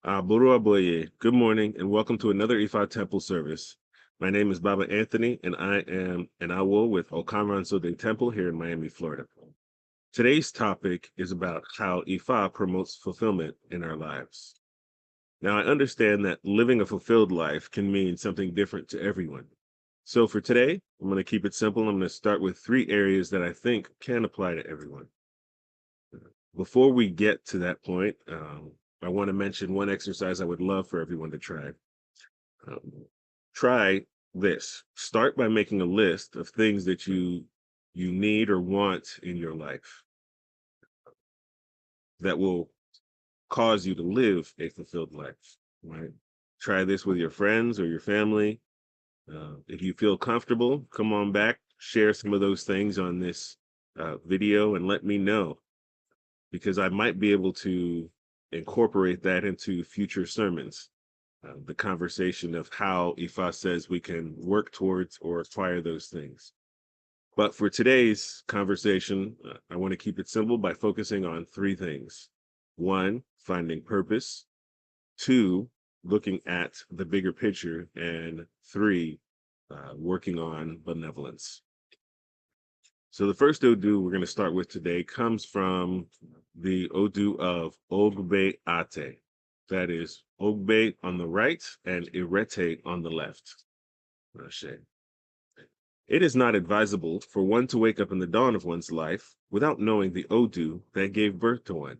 Buru Aboye. Good morning and welcome to another Ifa Temple service. My name is Baba Anthony and I am an Awo with Okaran Sode Temple here in Miami, Florida. Today's topic is about how Ifa promotes fulfillment in our lives. Now, I understand that living a fulfilled life can mean something different to everyone. So for today, I'm going to keep it simple. I'm going to start with 3 areas that I think can apply to everyone. Before we get to that point, I want to mention one exercise I would love for everyone to try. Um, Try this. Start by making a list of things that you need or want in your life that will cause you to live a fulfilled life. Right? Try this with your friends or your family. If you feel comfortable, come on back, share some of those things on this video, and let me know because I might be able to incorporate that into future sermons. The conversation of how Ifa says we can work towards or acquire those things. But for today's conversation, I want to keep it simple by focusing on 3 things. 1, finding purpose. 2, looking at the bigger picture. And 3, working on benevolence. So the first Odu we're going to start with today comes from the Odu of Ogbe Ate. That is Ogbe on the right and Irete on the left. Rashe. It is not advisable for one to wake up in the dawn of one's life without knowing the Odu that gave birth to one.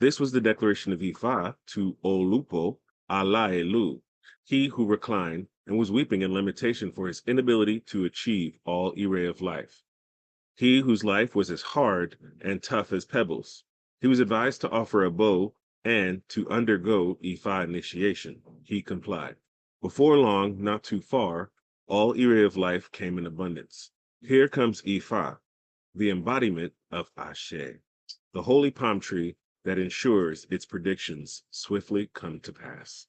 This was the declaration of Ifa to Olupo Alaelu, he who reclined and was weeping in lamentation for his inability to achieve all ire of life. He whose life was as hard and tough as pebbles. He was advised to offer a bow and to undergo Ifa initiation. He complied. Before long, not too far, all area of life came in abundance. Here comes Ifa, the embodiment of Ashe, the holy palm tree that ensures its predictions swiftly come to pass.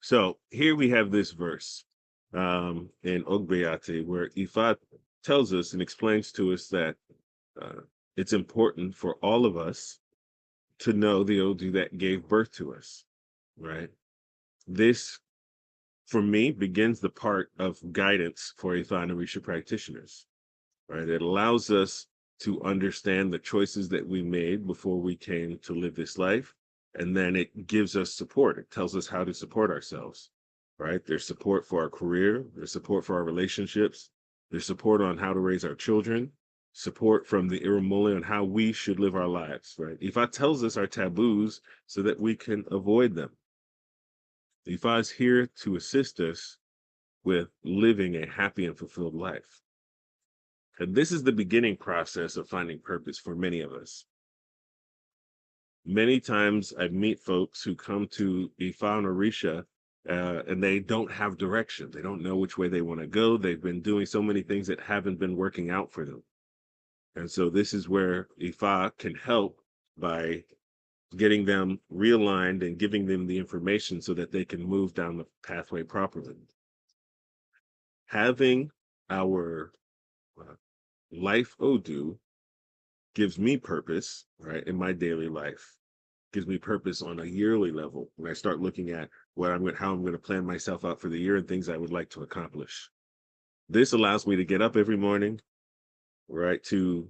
So here we have this verse in Ogbe Ate where Ifa tells us and explains to us that it's important for all of us to know the Odu that gave birth to us, right? This, for me, begins the part of guidance for Ifa and Orisha practitioners, right? It allows us to understand the choices that we made before we came to live this life, and then it gives us support. It tells us how to support ourselves, right? There's support for our career, there's support for our relationships, there's support on how to raise our children, support from the Iramole on how we should live our lives, right? Ifa tells us our taboos so that we can avoid them. Ifa is here to assist us with living a happy and fulfilled life. And this is the beginning process of finding purpose for many of us. Many times I meet folks who come to Ifa and Orisha and they don't have direction. They don't know which way they want to go. They've been doing so many things that haven't been working out for them. And so this is where Ifa can help by getting them realigned and giving them the information so that they can move down the pathway properly. Having our life Odu gives me purpose, right, in my daily life. Gives me purpose on a yearly level when I start looking at how I'm going to plan myself out for the year and things I would like to accomplish. This allows me to get up every morning, right, to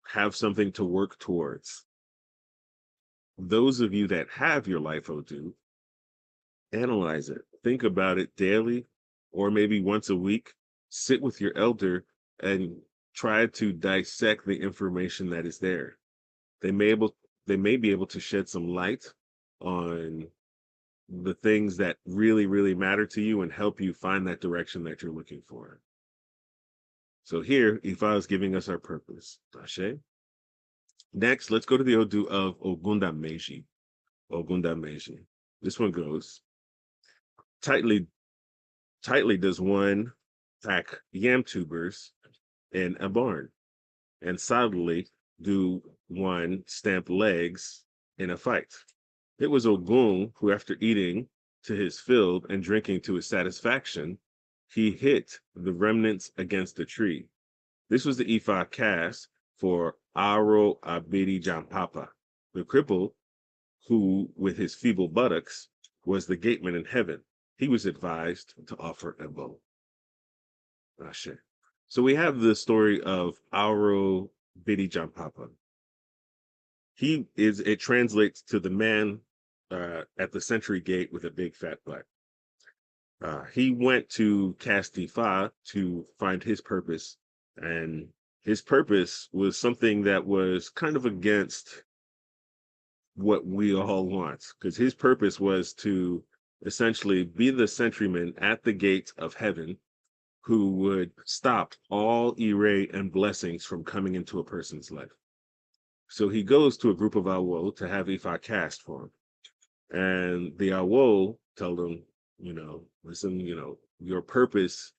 have something to work towards. Those of you that have your life Odu, analyze it, think about it daily, or maybe once a week. Sit with your elder and try to dissect the information that is there. They may be able to shed some light on the things that really, really matter to you and help you find that direction that you're looking for. So here, Ifa is giving us our purpose. Ashe. Next, let's go to the Odu of Ogunda Meji. Ogunda Meji. This one goes, tightly does one pack yam tubers in a barn, and solidly do one stamp legs in a fight. It was Ogun who, after eating to his fill and drinking to his satisfaction, he hit the remnants against a tree. This was the Ifa cast for Aro Abidi Jampapa, the cripple who, with his feeble buttocks, was the gateman in heaven. He was advised to offer a bow. Ashe. So we have the story of Auro Bidi Jampapa. It translates to the man at the century gate with a big fat butt. He went to cast Ifa to find his purpose, and his purpose was something that was kind of against what we all want, because his purpose was to essentially be the sentryman at the gate of heaven who would stop all ire and blessings from coming into a person's life. So he goes to a group of Awo to have Ifa cast for him. And the Awo told him, listen, your purpose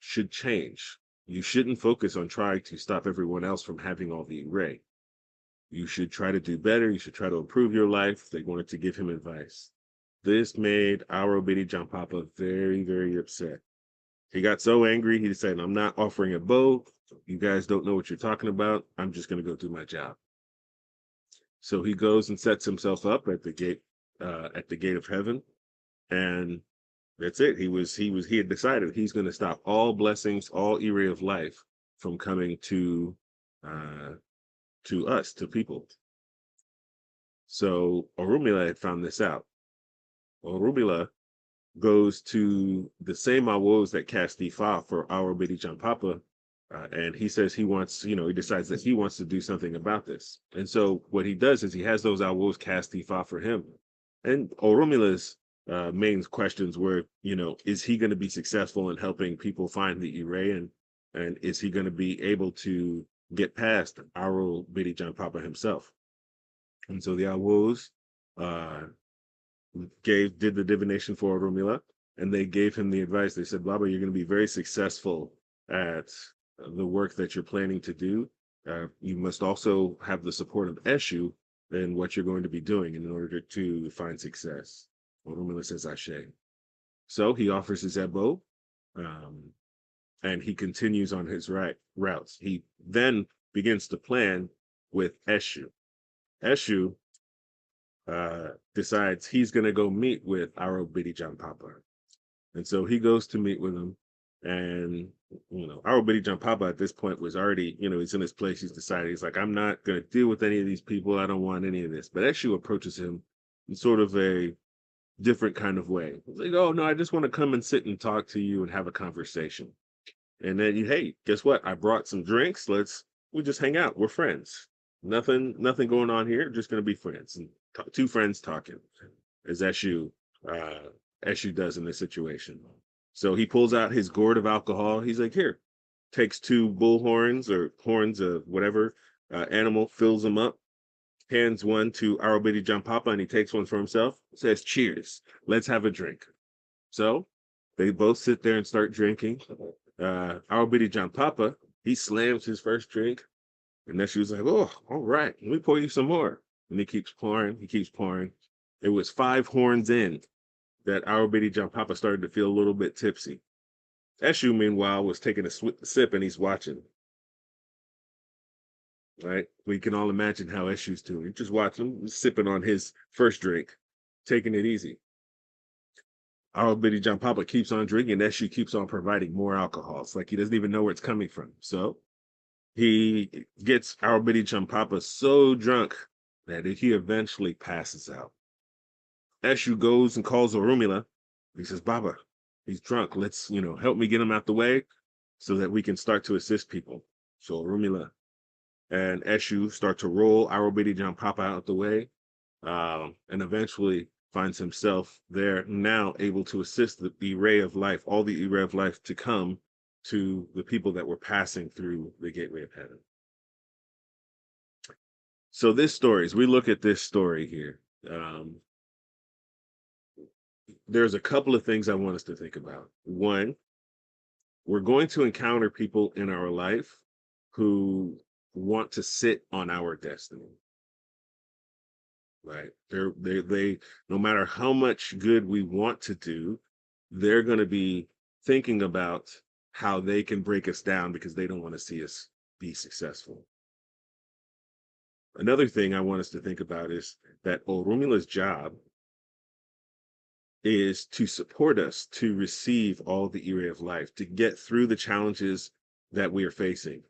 should change. You shouldn't focus on trying to stop everyone else from having all the ire. You should try to do better. You should try to improve your life. They wanted to give him advice. This made Auro Bidi Jampapa very, very upset. He got so angry, he said, I'm not offering a bow. You guys don't know what you're talking about. I'm just going to go do my job. So he goes and sets himself up at the gate of heaven. And that's it. He had decided he's going to stop all blessings, all area of life from coming to us, to people. So Orunmila had found this out. Orunmila goes to the same Awos that cast Ifa for Auro Bidi Jampapa, and he says he wants, he decides that he wants to do something about this. And so what he does is he has those Awos cast Ifa for him. And Orunmila's main questions were, is he going to be successful in helping people find the ire, and is he going to be able to get past Auro Bidi Jampapa himself? And so the Awos did the divination for Orunmila, and they gave him the advice. They said, Baba, you're going to be very successful at the work that you're planning to do. You must also have the support of Eshu in what you're going to be doing in order to find success. Orunmila says, Ashe. So he offers his Ebo, and he continues on his routes. He then begins to plan with Eshu. Eshu decides he's going to go meet with Auro Bidi Jampapa. And so he goes to meet with him. And, Auro Bidi Jampapa at this point was already, he's in his place. He's decided, he's like, I'm not going to deal with any of these people. I don't want any of this. But Eshu approaches him in sort of a different kind of way. He's like, oh, no, I just want to come and sit and talk to you and have a conversation. And then, hey, guess what? I brought some drinks. We just hang out. We're friends. Nothing going on here. Just going to be friends. And two friends talking, as Eshu does in this situation. So he pulls out his gourd of alcohol. He's like, here, takes two bull horns or horns of whatever animal, fills them up, hands one to Auro Bidi Jampapa, and he takes one for himself, says, cheers, let's have a drink. So they both sit there and start drinking. Auro Bidi Jampapa, he slams his first drink, and then she was like, oh, all right, let me pour you some more. And he keeps pouring. It was 5 horns in that Auro Bidi Jampapa started to feel a little bit tipsy. Eshu, meanwhile, was taking a sip, and he's watching. Right? We can all imagine how Eshu's doing. He's just watching, sipping on his first drink, taking it easy. Auro Bidi Jampapa keeps on drinking, and Eshu keeps on providing more alcohol. It's like he doesn't even know where it's coming from. So he gets Auro Bidi Jampapa so drunk that he eventually passes out. Eshu goes and calls Orunmila. He says, Baba, he's drunk. Let's, help me get him out the way so that we can start to assist people. So Orunmila and Eshu start to roll Auro Bidi Jampapa out the way, and eventually finds himself there now able to assist the ray of life, all the ray of life to come to the people that were passing through the gateway of heaven. So this story, as we look at this story here, there's a couple of things I want us to think about. One, we're going to encounter people in our life who want to sit on our destiny. Right? They no matter how much good we want to do, they're going to be thinking about how they can break us down because they don't want to see us be successful. Another thing I want us to think about is that Orumila's job is to support us to receive all the ire of life, to get through the challenges that we are facing,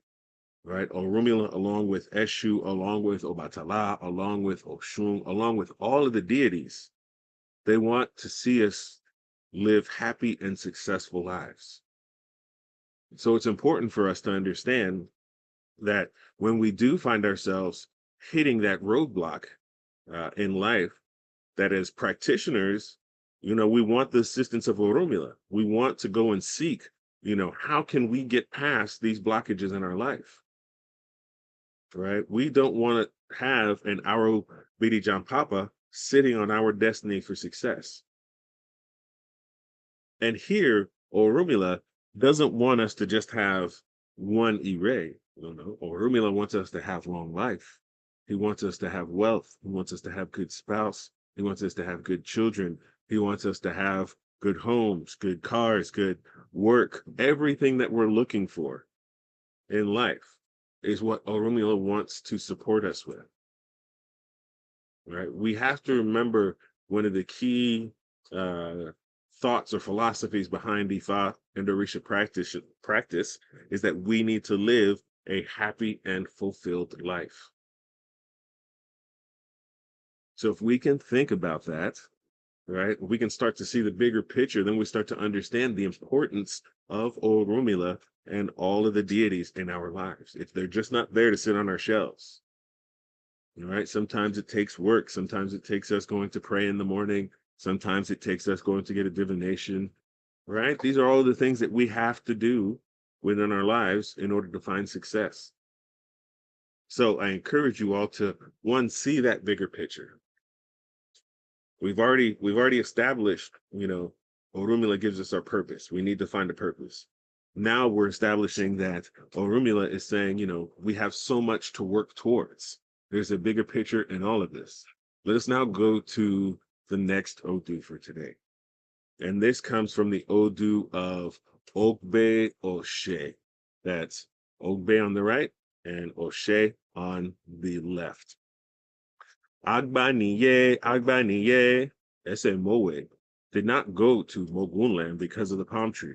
right? Orumila, along with Eshu, along with Obatala, along with Oshun, along with all of the deities, they want to see us live happy and successful lives. So it's important for us to understand that when we do find ourselves hitting that roadblock in life, that as practitioners, we want the assistance of Oromila. We want to go and seek, how can we get past these blockages in our life, right? We don't want to have an Aro Bidi Papa sitting on our destiny for success. And here, Oromila doesn't want us to just have one Ire. Oromila wants us to have long life. He wants us to have wealth. He wants us to have good spouse. He wants us to have good children. He wants us to have good homes, good cars, good work. Everything that we're looking for in life is what Oromila wants to support us with. Right? We have to remember one of the key thoughts or philosophies behind Ifa and Orisha practice is that we need to live a happy and fulfilled life. So if we can think about that, right, we can start to see the bigger picture, then we start to understand the importance of Oromila and all of the deities in our lives. If they're just not there to sit on our shelves. All right. Sometimes it takes work. Sometimes it takes us going to pray in the morning. Sometimes it takes us going to get a divination. Right. These are all the things that we have to do within our lives in order to find success. So I encourage you all to, one, see that bigger picture. We've already established, Orumila gives us our purpose. We need to find a purpose. Now we're establishing that Orumila is saying, we have so much to work towards. There's a bigger picture in all of this. Let us now go to the next Odu for today. And this comes from the Odu of Ogbe Ate. That's Ogbe on the right and Ate on the left. Agbaniye, Ese Mowe did not go to Mogunland because of the palm tree.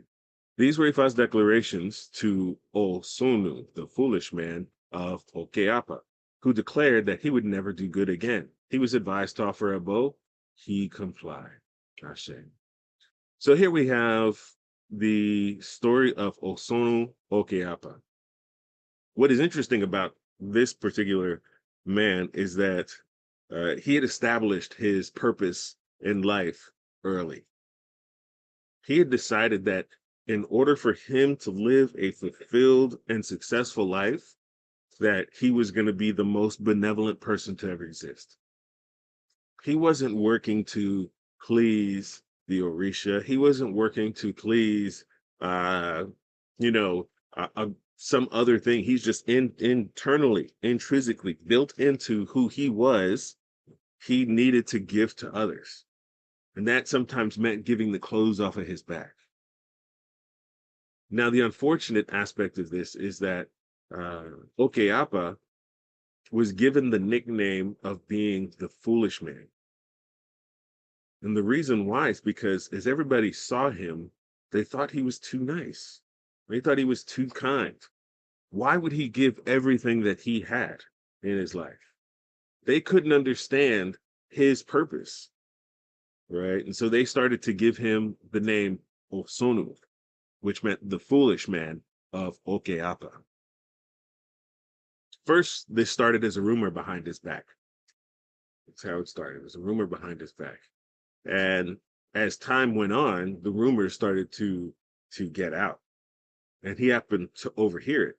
These were Ifa's declarations to Osunu, the foolish man of Okeapa, who declared that he would never do good again. He was advised to offer a bow. He complied. Ashe. So here we have the story of Osunu Okeapa. What is interesting about this particular man is that he had established his purpose in life early. He had decided that in order for him to live a fulfilled and successful life, that he was going to be the most benevolent person to ever exist. He wasn't working to please the Orisha. He wasn't working to please, some other thing. He's just internally, intrinsically built into who he was. He needed to give to others. And that sometimes meant giving the clothes off of his back. Now, the unfortunate aspect of this is that Okeapa was given the nickname of being the foolish man. And the reason why is because as everybody saw him, they thought he was too nice. They thought he was too kind. Why would he give everything that he had in his life? They couldn't understand his purpose, right? And so they started to give him the name Osonu, which meant the foolish man of Okeapa. First, this started as a rumor behind his back. That's how it started. It was a rumor behind his back. And as time went on, the rumors started to get out. And he happened to overhear it.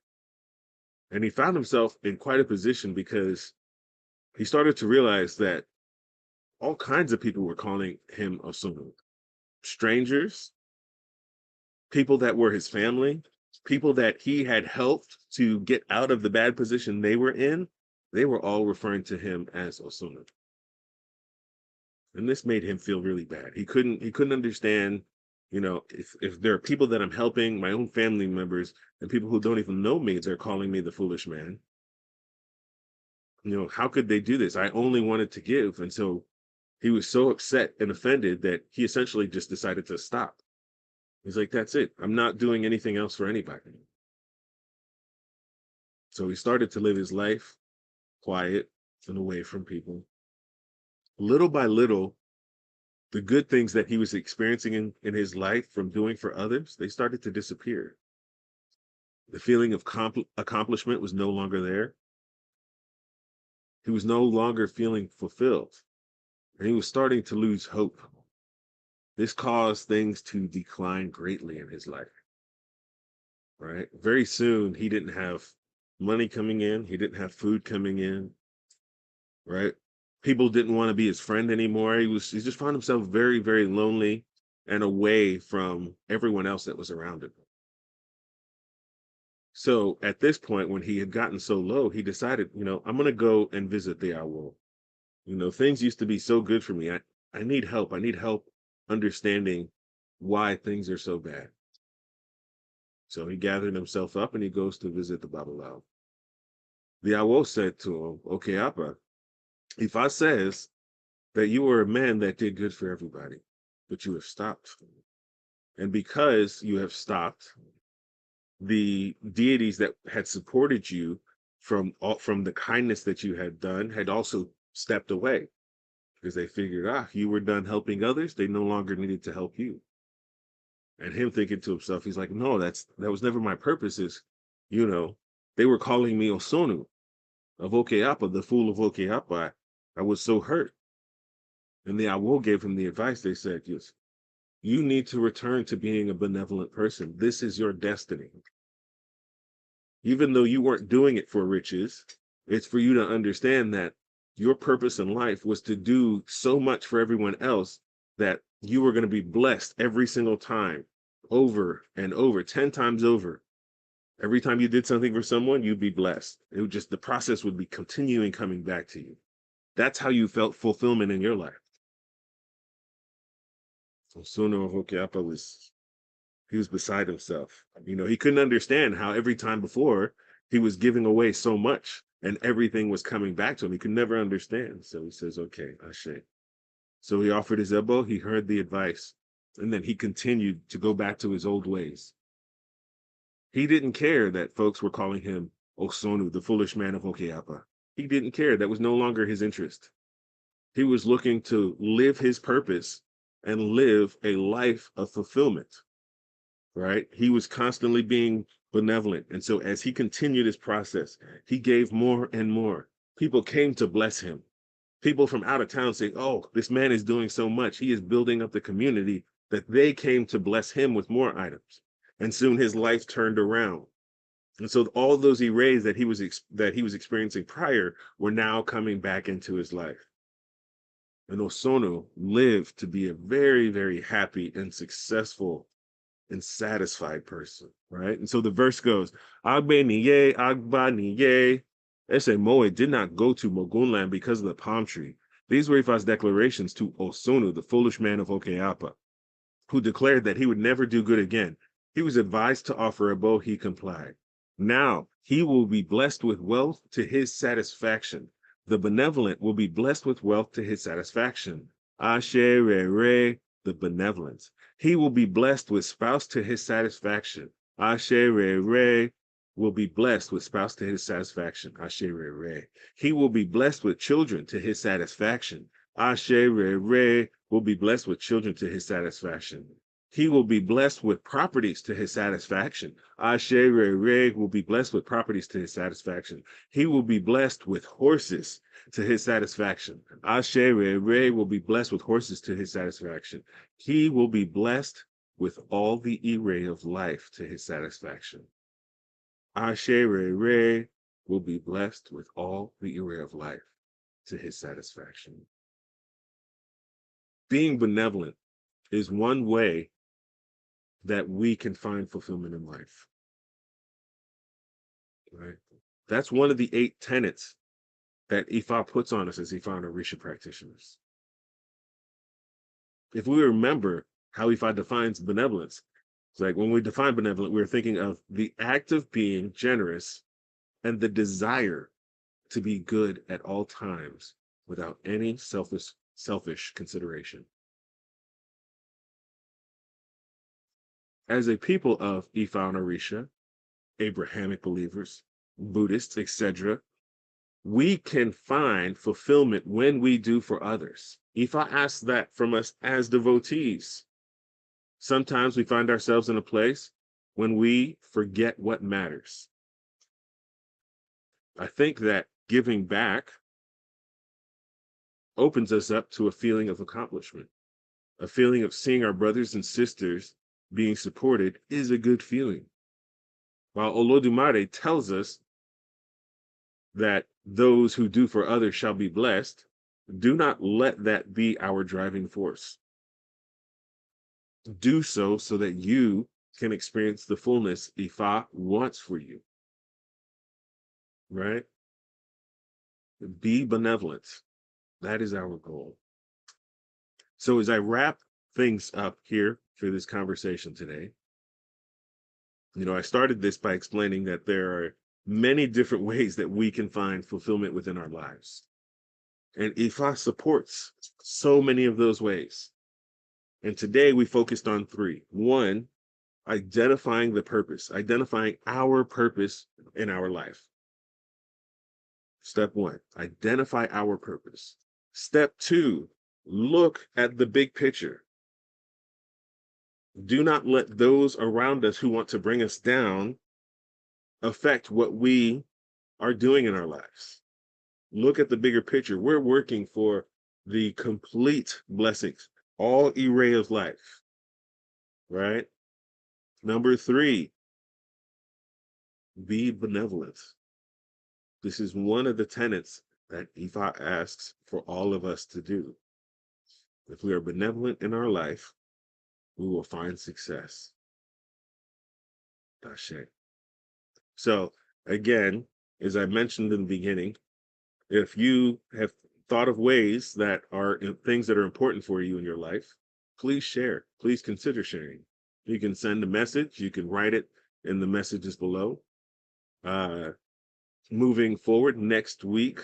And he found himself in quite a position because he started to realize that all kinds of people were calling him Osunu. Strangers, people that were his family, people that he had helped to get out of the bad position they were in, they were all referring to him as Osunu. And this made him feel really bad. He couldn't understand, if there are people that I'm helping, my own family members, and people who don't even know me, they're calling me the foolish man. how could they do this? I only wanted to give. And so he was so upset and offended that he essentially just decided to stop. He's like, that's it. I'm not doing anything else for anybody. So he started to live his life quiet and away from people. Little by little, the good things that he was experiencing in his life from doing for others, they started to disappear. The feeling of accomplishment was no longer there. He was no longer feeling fulfilled, and he was starting to lose hope. This caused things to decline greatly in his life, right? Very soon, he didn't have money coming in. He didn't have food coming in, right? People didn't want to be his friend anymore. He just found himself very, very lonely and away from everyone else that was around him. So at this point, when he had gotten so low, he decided, I'm going to go and visit the owl. Things used to be so good for me. I need help. I need help understanding why things are so bad. So he gathered himself up and he goes to visit the Babalawo. The owl said to him, okay, Appa, Ifa says that you were a man that did good for everybody, but you have stopped. And because you have stopped, the deities that had supported you from the kindness that you had done had also stepped away, because they figured, you were done helping others, they no longer needed to help you. And him thinking to himself, he's like, no, that was never my purpose. They were calling me Osonu of Okeapa, the fool of Okeapa. I was so hurt. And the Awo gave him the advice. They said, yes, you need to return to being a benevolent person. This is your destiny. Even though you weren't doing it for riches, it's for you to understand that your purpose in life was to do so much for everyone else that you were going to be blessed every single time, over and over, 10 times over. Every time you did something for someone, you'd be blessed. The process would be continuing coming back to you. That's how you felt fulfillment in your life. So Sooner of Okiapa he was beside himself. He couldn't understand how every time before he was giving away so much and everything was coming back to him. He could never understand. So he says, okay, Ashe. So he offered his elbow, he heard the advice, and then he continued to go back to his old ways. He didn't care that folks were calling him Osonu, the foolish man of Okeapa. He didn't care. That was no longer his interest. He was looking to live his purpose and live a life of fulfillment, right? He was constantly being benevolent. And so as he continued his process, he gave more and more. People came to bless him. People from out of town saying, oh, this man is doing so much. He is building up the community, that they came to bless him with more items. And soon his life turned around. And so all those erase that he was experiencing prior were now coming back into his life. And Osono lived to be a very, very happy and successful and satisfied person, right? And so the verse goes, Agbe niye, Agba niye. Ese Moe did not go to Mogunland because of the palm tree. These were Ifa's declarations to Osonu, the foolish man of Okeapa, who declared that he would never do good again. He was advised to offer a bow, he complied. Now he will be blessed with wealth to his satisfaction. The benevolent will be blessed with wealth to his satisfaction. Ashe re re, the benevolent. He will be blessed with spouse to his satisfaction. Ashe re re will be blessed with spouse to his satisfaction. Ashe re re. He will be blessed with children to his satisfaction. Ashe re re will be blessed with children to his satisfaction. He will be blessed with properties to his satisfaction. Ashe re re will be blessed with properties to his satisfaction. He will be blessed with horses to his satisfaction. Ashe re re will be blessed with horses to his satisfaction. He will be blessed with all the array of life to his satisfaction. Ashe re re will be blessed with all the array of life to his satisfaction. Being benevolent is one way that we can find fulfillment in life, right? That's one of the 8 tenets that Ifa puts on us as Ifa and Orisha practitioners. If we remember how Ifa defines benevolence, it's like when we define benevolent, we're thinking of the act of being generous and the desire to be good at all times without any selfish consideration. As a people of Ifa and Orisha, Abrahamic believers, Buddhists, etc., we can find fulfillment when we do for others. Ifa asks that from us as devotees. Sometimes we find ourselves in a place when we forget what matters. I think that giving back opens us up to a feeling of accomplishment. A feeling of seeing our brothers and sisters being supported is a good feeling. While Olodumare tells us that those who do for others shall be blessed, do not let that be our driving force. Do so that you can experience the fullness Ifa wants for you, right? Be benevolent. That is our goal. So as I wrap things up here for this conversation today, I started this by explaining that there are many different ways that we can find fulfillment within our lives. And Ifa supports so many of those ways. And today we focused on 3. 1, identifying the purpose, identifying our purpose in our life. Step 1, identify our purpose. Step 2, look at the big picture. Do not let those around us who want to bring us down affect what we are doing in our lives. Look at the bigger picture. We're working for the complete blessings, all array of life, right? Number 3, be benevolent. This is one of the tenets that Ifa asks for all of us to do. If we are benevolent in our life, we will find success. Dashe. So again, as I mentioned in the beginning, if you have thought of ways that are things that are important for you in your life, please share. Please consider sharing. You can send a message. You can write it in the messages below. Moving forward, next week,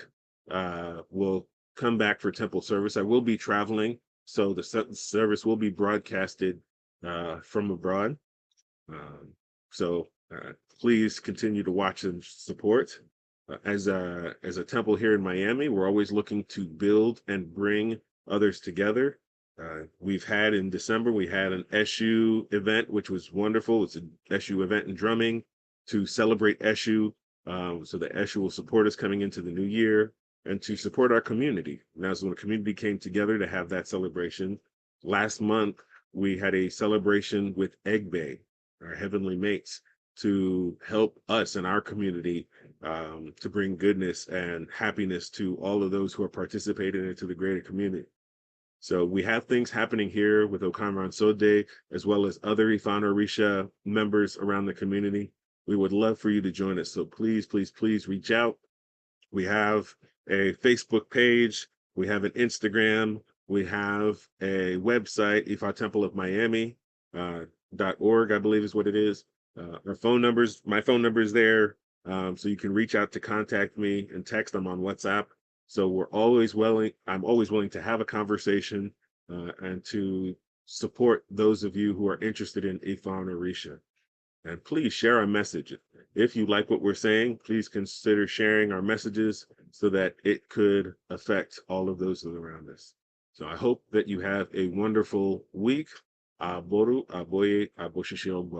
we'll come back for temple service. I will be traveling, so the service will be broadcasted from abroad. So please continue to watch and support. As a temple here in Miami, we're always looking to build and bring others together. We've had in December, we had an SU event, which was wonderful. It's an SU event in drumming to celebrate SU. So the SU will support us coming into the new year and to support our community. Now, so when the community came together to have that celebration, last month we had a celebration with Ogbe, our heavenly mates, to help us in our community to bring goodness and happiness to all of those who are participating into the greater community. So we have things happening here with Okamran Sode, as well as other Ifa and Orisha members around the community. We would love for you to join us. So please, please, please reach out. We have a Facebook page. We have an Instagram. We have a website, Ifa Temple of Miami .org, I believe is what it is. Our phone numbers, my phone number is there. So you can reach out to contact me and text. I'm on WhatsApp. So I'm always willing to have a conversation and to support those of you who are interested in Ifa and Orisha. And please share our message. If you like what we're saying, please consider sharing our messages so that it could affect all of those around us. So I hope that you have a wonderful week. Aboru, aboye, aboshishion,